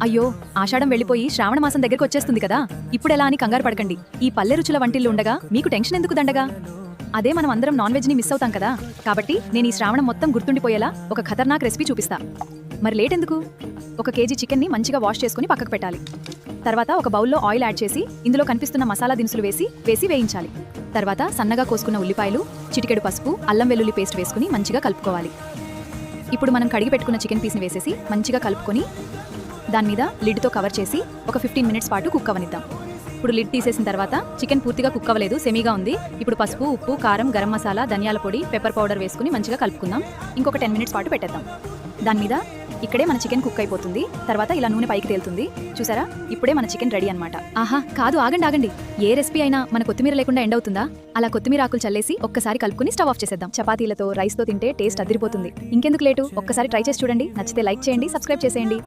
అయ్యో, ఆషాఢం వెళ్ళిపోయి శ్రావణ మాసం దగ్గరికి వచ్చేస్తుంది కదా. ఇప్పుడెలా అని కంగారు పడకండి. ఈ పల్లె రుచుల వంటిల్లు ఉండగా మీకు టెన్షన్ ఎందుకు దండగా? అదే మనం అందరం నాన్ వెజ్ ని మిస్ అవుతాం కదా. కాబట్టి నేను ఈ శ్రావణం మొత్తం గుర్తుండిపోయేలా ఒక ఖతర్నాక్ రెసిపీ చూపిస్తా. మరి లేట్ ఎందుకు? 1 కేజీ చికెన్ని మంచిగా వాష్ చేసుకుని పక్కకు పెట్టాలి. తర్వాత ఒక బౌల్లో ఆయిల్ యాడ్ చేసి ఇందులో కనిపిస్తున్న మసాలా దినుసులు వేసి వేయించాలి. తర్వాత సన్నగా కోసుకున్న ఉల్లిపాయలు, చిటికెడు పసుపు, అల్లం వెల్లుల్లి పేస్ట్ వేసుకుని మంచిగా కలుపుకోవాలి. ఇప్పుడు మనం కడిగి పెట్టుకున్న చికెన్ పీస్ని వేసేసి మంచిగా కలుపుకొని దాని మీద లిడ్తో కవర్ చేసి ఒక 15 మినిట్స్ పాటు కుక్ అవనిద్దాం. ఇప్పుడు లిడ్ తీసేసిన తర్వాత చికెన్ పూర్తిగా కుక్ అవ్వలేదు, సెమీగా ఉంది. ఇప్పుడు పసుపు, ఉప్పు, కారం, గరం మసాలా, ధనియాల పొడి, పెప్పర్ పౌడర్ వేసుకుని మంచిగా కలుపుకుందాం. ఇంకొక 10 మినిట్స్ పాటు పెట్టేద్దాం. దాని మీద ఇక్కడే మన చికెన్ కుక్ అయిపోతుంది. తర్వాత ఇలా నూనె పైకి తేలుతుంది. చూసారా, ఇప్పుడే మన చికెన్ రెడీ అన్నమాట. ఆహా, కాదు, ఆగండి. ఏ రెసిపీ అయినా మన కొత్తిమీర లేకుండా ఎండ్ అవుతుందా? అలా కొత్తిమీర ఆకులు చల్లేసి ఒక్కసారి కలుపుకుని స్టవ్ ఆఫ్ చేసేద్దాం. చపాతీలతో, రైస్తో తింటే టేస్ట్ అదిరిపోతుంది. ఇంకెందుకు లేటు, ఒక్కసారి ట్రై చేసి చూడండి. నచ్చితే లైక్ చేయండి, సబ్స్క్రైబ్ చేసేయండి.